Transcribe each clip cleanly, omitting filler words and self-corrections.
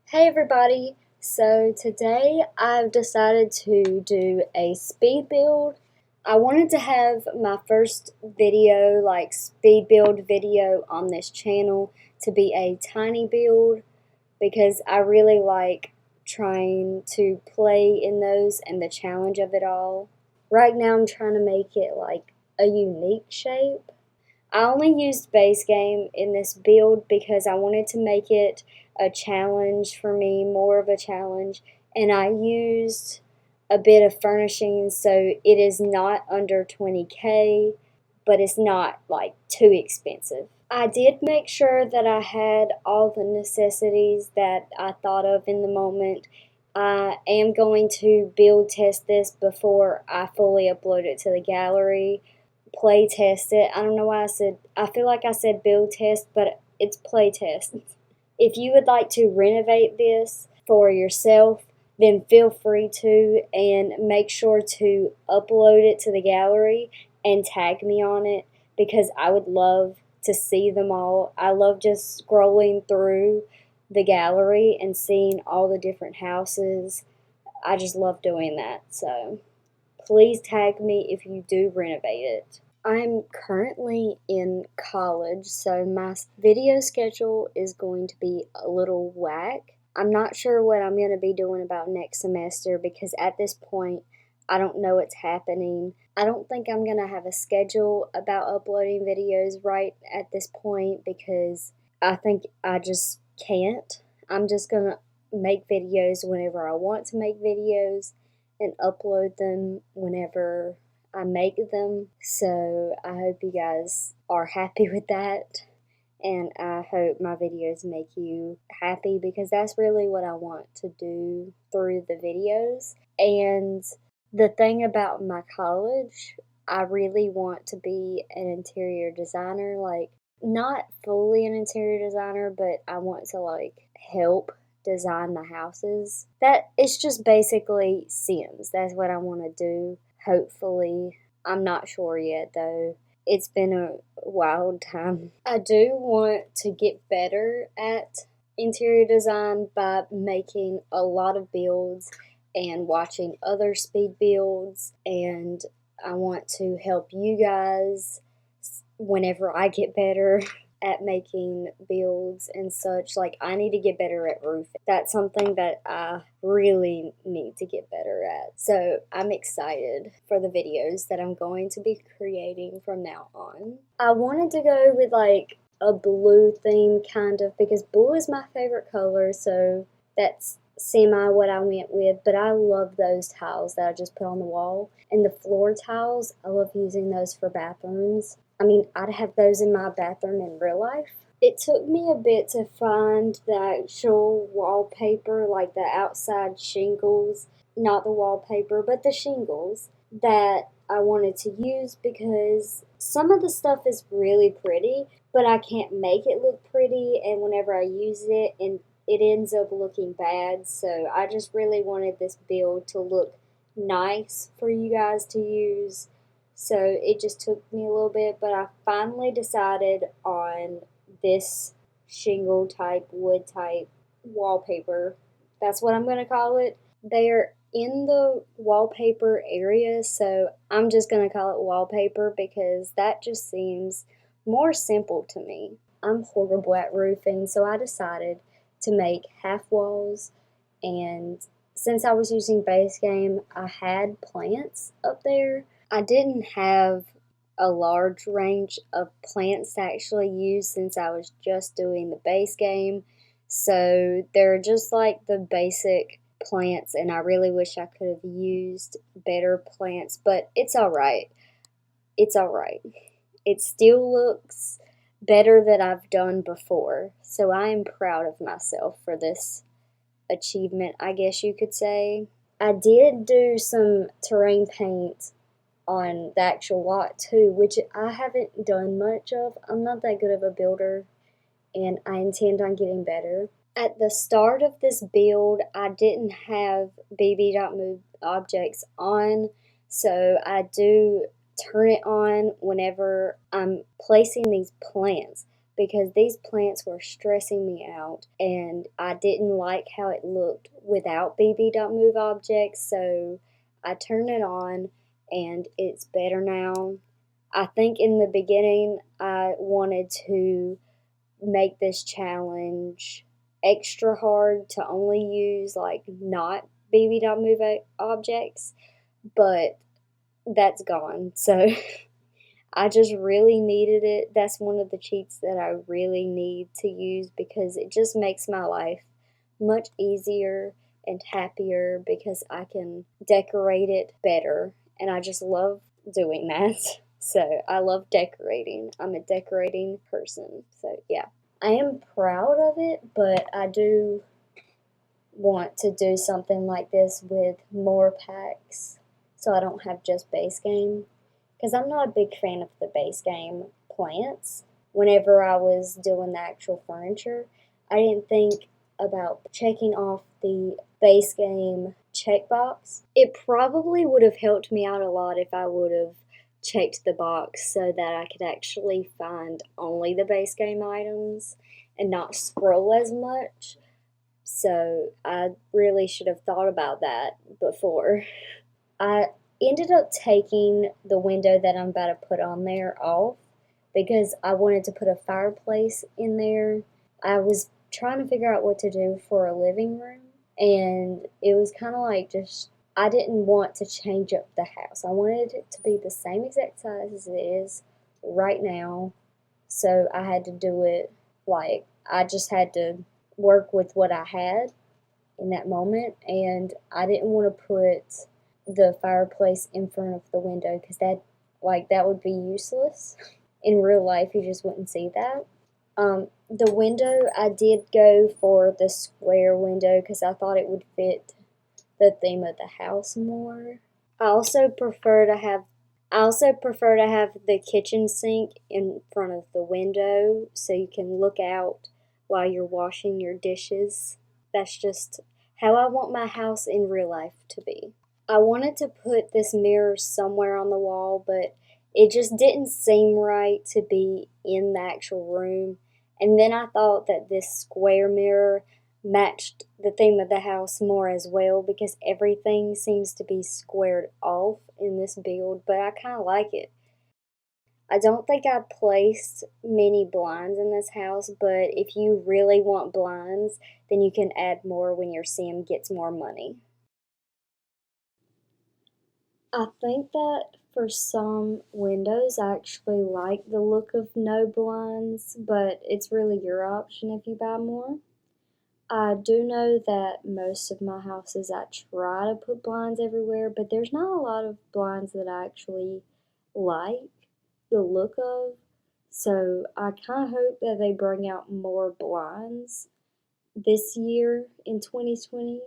Hey everybody, so today I've decided to do a speed build. I wanted to have my first video, like speed build video on this channel, to be a tiny build because I really like trying to play in those and the challenge of it all. Right now I'm trying to make it like a unique shape. I only used base game in this build because I wanted to make it a challenge for me, more of a challenge, and I used a bit of furnishing, so it is not under 20K, but it's not like too expensive. I did make sure that I had all the necessities that I thought of in the moment. I am going to build test this before I fully upload it to the gallery. Play test it. I don't know why I feel like I said build test, but it's play test. If you would like to renovate this for yourself, then feel free to, and make sure to upload it to the gallery and tag me on it because I would love to see them all. I love just scrolling through the gallery and seeing all the different houses. I just love doing that, so please tag me if you do renovate it. I'm currently in college, so my video schedule is going to be a little whack. I'm not sure what I'm going to be doing about next semester because at this point, I don't know what's happening. I don't think I'm going to have a schedule about uploading videos right at this point because I think I just can't. I'm just going to make videos whenever I want to make videos and upload them whenever I make them. So I hope you guys are happy with that, and I hope my videos make you happy because that's really what I want to do through the videos. And the thing about my college, I really want to be an interior designer, like not fully an interior designer, but I want to like help design the houses. That it's just basically Sims. That's what I want to do. Hopefully, I'm not sure yet though. It's been a wild time. I do want to get better at interior design by making a lot of builds and watching other speed builds, and I want to help you guys whenever I get better at making builds and such. Like, I need to get better at roofing. That's something that I really need to get better at. So I'm excited for the videos that I'm going to be creating from now on. I wanted to go with like a blue theme kind of because blue is my favorite color, so that's semi what I went with, but I love those tiles that I just put on the wall. And the floor tiles, I love using those for bathrooms. I mean, I'd have those in my bathroom in real life. It took me a bit to find the actual wallpaper, like the outside shingles, not the wallpaper, but the shingles that I wanted to use because some of the stuff is really pretty, but I can't make it look pretty, and whenever I use it, and it ends up looking bad. So I just really wanted this build to look nice for you guys to use. So it just took me a little bit, but I finally decided on this shingle type, wood type wallpaper. That's what I'm going to call it. They're in the wallpaper area, so I'm just going to call it wallpaper because that just seems more simple to me. I'm horrible at roofing, so I decided to make half walls, and since I was using base game, I had plants up there. I didn't have a large range of plants to actually use since I was just doing the base game, so they're just like the basic plants, and I really wish I could have used better plants, but it's alright. It's alright. It still looks better than I've done before, so I am proud of myself for this achievement, I guess you could say. I did do some terrain paint on the actual lot too, which I haven't done much of. I'm not that good of a builder, and I intend on getting better. At the start of this build, I didn't have BB.move objects on, so I do turn it on whenever I'm placing these plants. because these plants were stressing me out and I didn't like how it looked without BB.move objects, so I turned it on and it's better now. I think in the beginning I wanted to make this challenge extra hard to only use like not BB.move objects, but that's gone. So I just really needed it. That's one of the cheats that I really need to use because it just makes my life much easier and happier because I can decorate it better. And I just love doing that. So I love decorating. I'm a decorating person. So yeah. I am proud of it, but I do want to do something like this with more packs so I don't have just base game. Because I'm not a big fan of the base game plants. Whenever I was doing the actual furniture, I didn't think about checking off the base game checkbox. It probably would have helped me out a lot if I would have checked the box so that I could actually find only the base game items and not scroll as much. So I really should have thought about that before. I ended up taking the window that I'm about to put on there off because I wanted to put a fireplace in there. I was trying to figure out what to do for a living room, and it was kind of like just I didn't want to change up the house. I wanted it to be the same exact size as it is right now, so I had to do it like I just had to work with what I had in that moment, and I didn't want to put the fireplace in front of the window because that would be useless. In real life, you just wouldn't see that. The window, I did go for the square window because I thought it would fit the theme of the house more. I also prefer to have the kitchen sink in front of the window so you can look out while you're washing your dishes. That's just how I want my house in real life to be. I wanted to put this mirror somewhere on the wall, but it just didn't seem right to be in the actual room. And then I thought that this square mirror matched the theme of the house more as well because everything seems to be squared off in this build, but I kind of like it. I don't think I placed many blinds in this house, but if you really want blinds, then you can add more when your sim gets more money. I think that for some windows, I actually like the look of no blinds, but it's really your option if you buy more. I do know that most of my houses I try to put blinds everywhere, but there's not a lot of blinds that I actually like the look of. So I kind of hope that they bring out more blinds this year in 2020.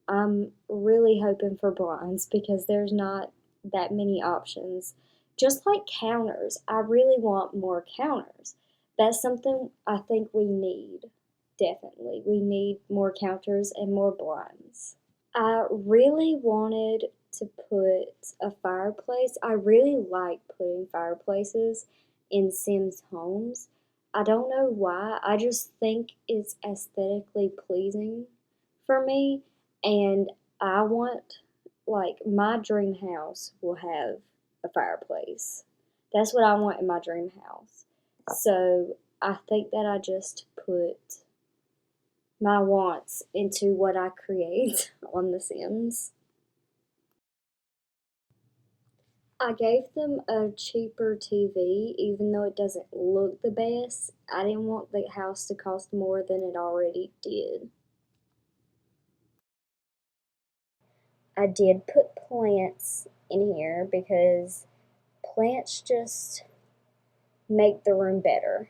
I'm really hoping for blinds because there's not that many options. Just like counters, I really want more counters. That's something I think we need. Definitely. We need more counters and more blinds. I really wanted to put a fireplace. I really like putting fireplaces in Sims homes. I don't know why. I just think it's aesthetically pleasing for me, and I want, like, my dream house will have a fireplace. That's what I want in my dream house. So I think that I just put my wants into what I create on The Sims. I gave them a cheaper TV, even though it doesn't look the best. I didn't want the house to cost more than it already did. I did put plants in here because plants just make the room better.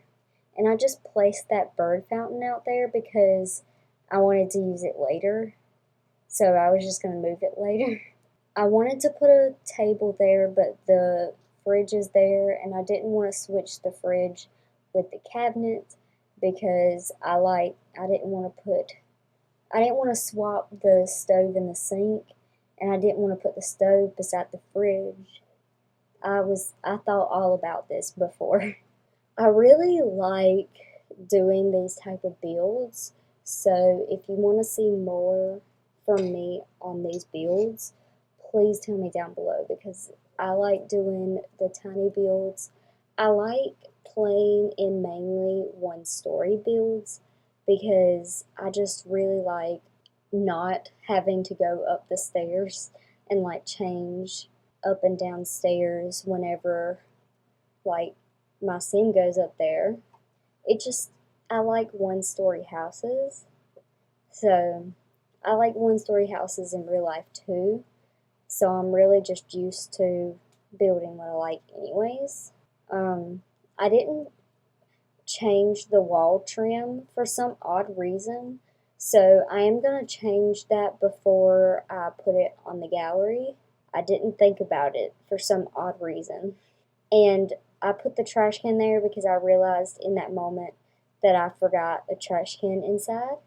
And I just placed that bird fountain out there because I wanted to use it later. So I was just going to move it later. I wanted to put a table there, but the fridge is there, and I didn't want to switch the fridge with the cabinet because I didn't want to swap the stove and the sink, and I didn't want to put the stove beside the fridge. I thought all about this before. I really like doing these type of builds, so if you want to see more from me on these builds, please tell me down below because I like doing the tiny builds. I like playing in mainly one story builds because I just really like not having to go up the stairs and like change up and down stairs whenever like my sim goes up there. It just, I like one story houses. So I like one story houses in real life too. So I'm really just used to building what I like anyways. I didn't change the wall trim for some odd reason. So I am going to change that before I put it on the gallery. I didn't think about it for some odd reason. And I put the trash can there because I realized in that moment that I forgot a trash can inside.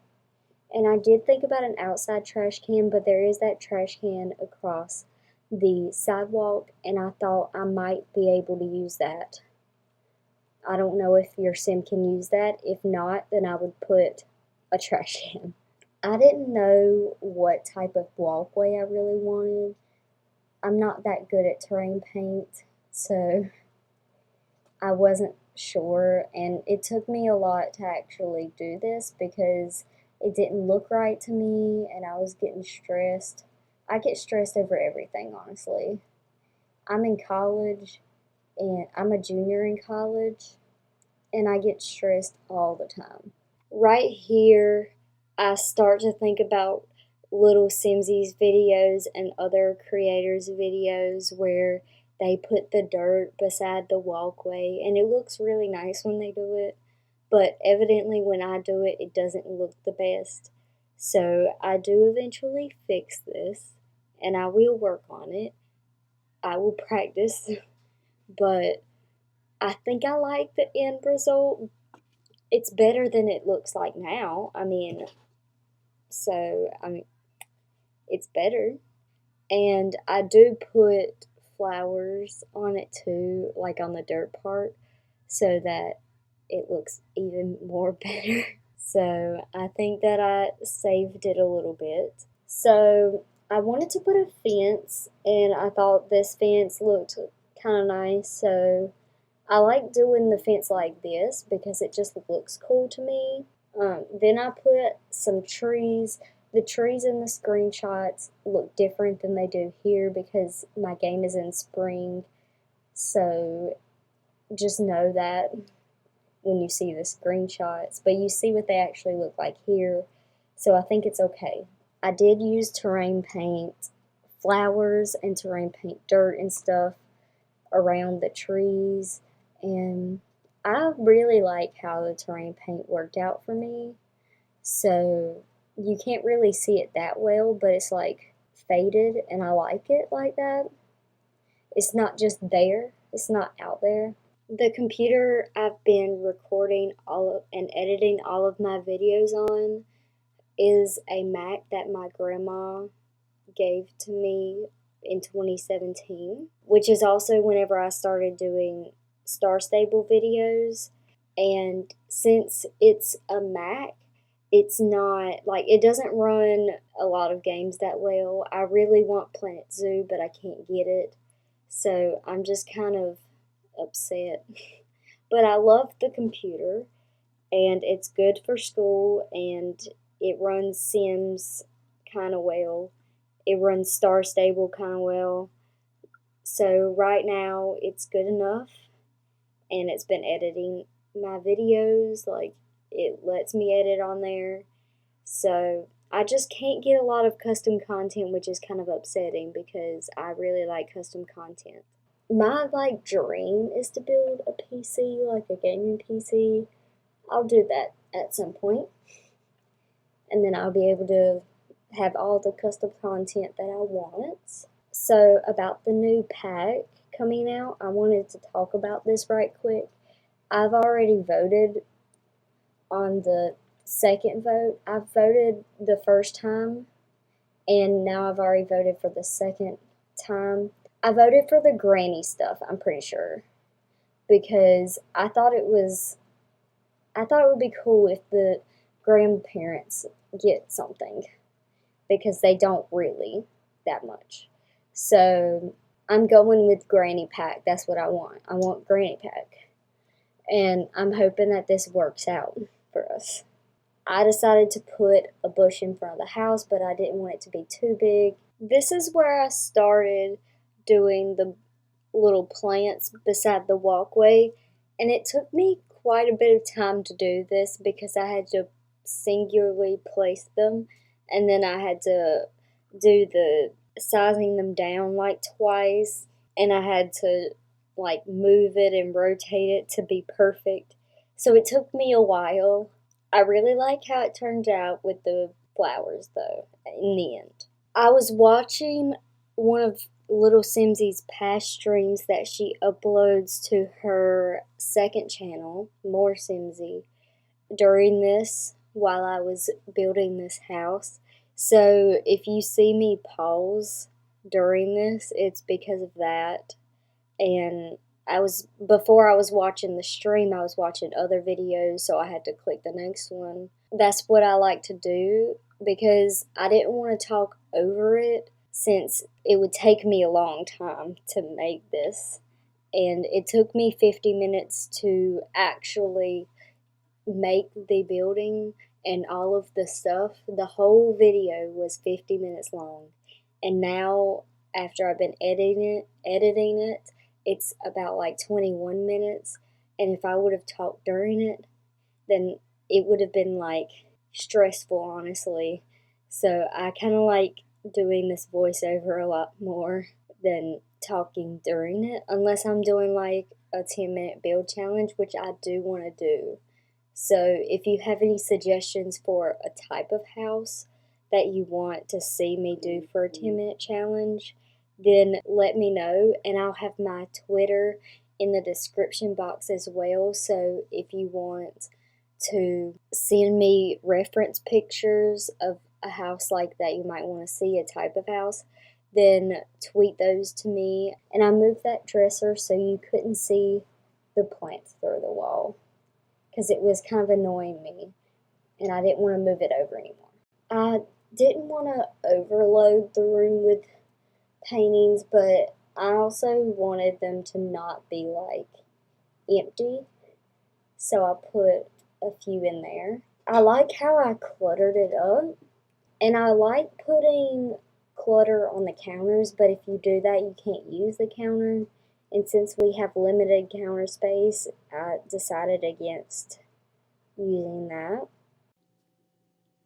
And I did think about an outside trash can, but there is that trash can across the sidewalk, and I thought I might be able to use that. I don't know if your sim can use that. If not, then I would put a trash can. I didn't know what type of walkway I really wanted. I'm not that good at terrain paint, so I wasn't sure, and it took me a lot to actually do this because it didn't look right to me and I was getting stressed. I get stressed over everything, honestly. I'm in college and I'm a junior in college and I get stressed all the time. Right here, I start to think about little Simsies videos and other creators' videos where they put the dirt beside the walkway, and it looks really nice when they do it, but evidently when I do it, it doesn't look the best. So I do eventually fix this, and I will work on it. I will practice, but I think I like the end result. It's better than it looks like now. It's better. And I do put flowers on it too, like on the dirt part, so that it looks even more better. So I think that I saved it a little bit. So I wanted to put a fence, and I thought this fence looked kind of nice, so I like doing the fence like this because it just looks cool to me. Then I put some trees. The trees in the screenshots look different than they do here because my game is in spring. So just know that when you see the screenshots, but you see what they actually look like here. So I think it's okay. I did use terrain paint flowers and terrain paint dirt and stuff around the trees, and I really like how the terrain paint worked out for me. So you can't really see it that well, but it's like faded, and I like it like that. It's not just there, it's not out there. The computer I've been recording and editing all of my videos on is a Mac that my grandma gave to me in 2017, which is also whenever I started doing Star Stable videos. And since it's a Mac, it's not like it doesn't run a lot of games that well. I really want Planet Zoo, but I can't get it. So I'm just kind of upset. But I love the computer, and it's good for school, and it runs Sims kind of well. It runs Star Stable kind of well. So right now it's good enough, and it's been editing my videos. Like, it lets me edit on there. So I just can't get a lot of custom content, which is kind of upsetting because I really like custom content. My like dream is to build a PC, like a gaming PC. I'll do that at some point, and then I'll be able to have all the custom content that I want. So about the new pack coming out, I wanted to talk about this right quick. I've already voted on the second vote. I voted the first time, and now I've already voted for the second time. I voted for the granny stuff, I'm pretty sure, because I thought it would be cool if the grandparents get something, because they don't really that much. So I'm going with Granny Pack. That's what I want. I want Granny Pack. And I'm hoping that this works out for us. I decided to put a bush in front of the house, but I didn't want it to be too big. This is where I started doing the little plants beside the walkway, and it took me quite a bit of time to do this because I had to singularly place them, and then I had to do the sizing them down like twice, and I had to like move it and rotate it to be perfect. So it took me a while. I really like how it turned out with the flowers though in the end. I was watching one of Little Simsy's past streams that she uploads to her second channel, More Simsy, during this while I was building this house. So if you see me pause during this, it's because of that. And before I was watching the stream, I was watching other videos, so I had to click the next one. That's what I like to do because I didn't want to talk over it, since it would take me a long time to make this. And it took me 50 minutes to actually make the building and all of the stuff. The whole video was 50 minutes long. And now, after I've been editing it, it's about like 21 minutes. And if I would have talked during it, then it would have been like stressful, honestly. So I kind of like doing this voiceover a lot more than talking during it, unless I'm doing like a 10-minute build challenge, which I do want to do. So if you have any suggestions for a type of house that you want to see me do for a 10-minute challenge, then let me know, and I'll have my Twitter in the description box as well. So if you want to send me reference pictures of a house like that you might want to see, a type of house, then tweet those to me. And I moved that dresser so you couldn't see the plants through the wall, because it was kind of annoying me, and I didn't want to move it over anymore. I didn't want to overload the room with paintings, but I also wanted them to not be like empty, so I put a few in there. I like how I cluttered it up, and I like putting clutter on the counters, but if you do that, you can't use the counter. And since we have limited counter space, I decided against using that.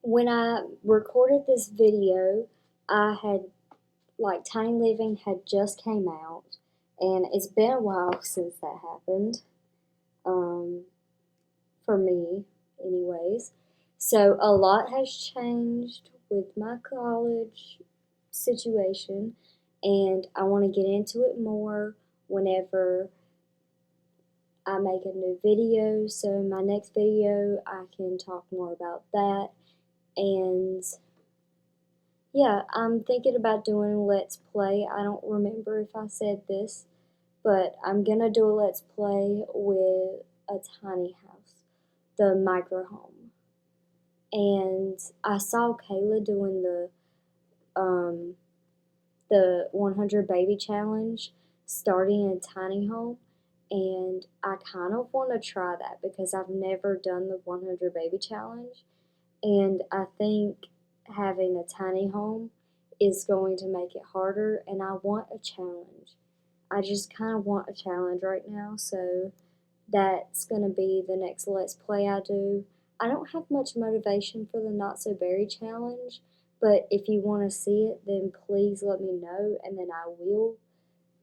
When I recorded this video, I had like Tiny Living had just came out, and it's been a while since that happened, for me anyways. So a lot has changed with my college situation, and I want to get into it more whenever I make a new video. So in my next video I can talk more about that. And yeah, I'm thinking about doing a Let's Play. I don't remember if I said this, but I'm gonna do a Let's Play with a tiny house, the micro home. And I saw Kayla doing the 100 baby challenge, starting a tiny home, and I kind of want to try that because I've never done the 100 baby challenge, and I think having a tiny home is going to make it harder, and I want a challenge. I just kind of want a challenge right now, so that's going to be the next Let's Play I do. I don't have much motivation for the Not So Berry challenge, but if you want to see it, then please let me know, and then I will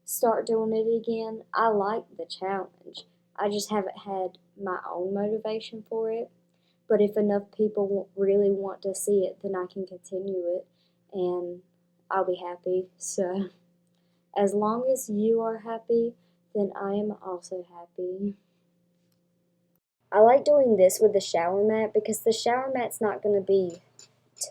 start doing it again. I like the challenge. I just haven't had my own motivation for it. But if enough people really want to see it, then I can continue it, and I'll be happy. So as long as you are happy, then I am also happy. I like doing this with the shower mat because the shower mat's not going to be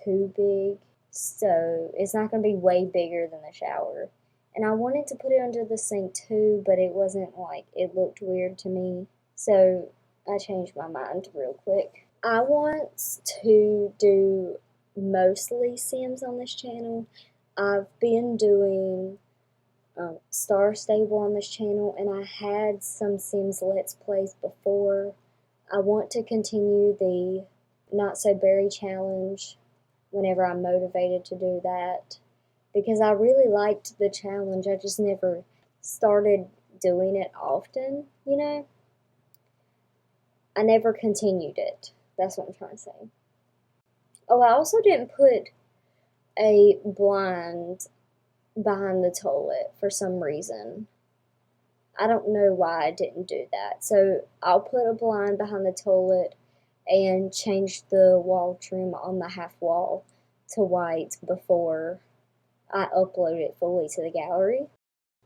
too big, so it's not going to be way bigger than the shower. And I wanted to put it under the sink too, but it wasn't like, it looked weird to me. So I changed my mind real quick. I want to do mostly Sims on this channel. I've been doing Star Stable on this channel, and I had some Sims Let's Plays before. I want to continue the Not So Berry challenge whenever I'm motivated to do that, because I really liked the challenge. I just never started doing it often, you know? I never continued it. That's what I'm trying to say. Oh, I also didn't put a blind behind the toilet for some reason. I don't know why I didn't do that. So I'll put a blind behind the toilet and change the wall trim on the half wall to white before I upload it fully to the gallery.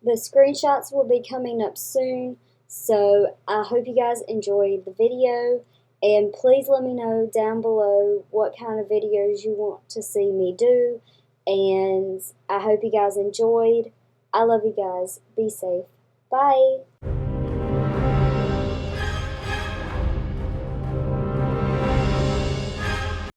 The screenshots will be coming up soon, so I hope you guys enjoyed the video, and please let me know down below what kind of videos you want to see me do, and I hope you guys enjoyed. I love you guys. Be safe. Bye.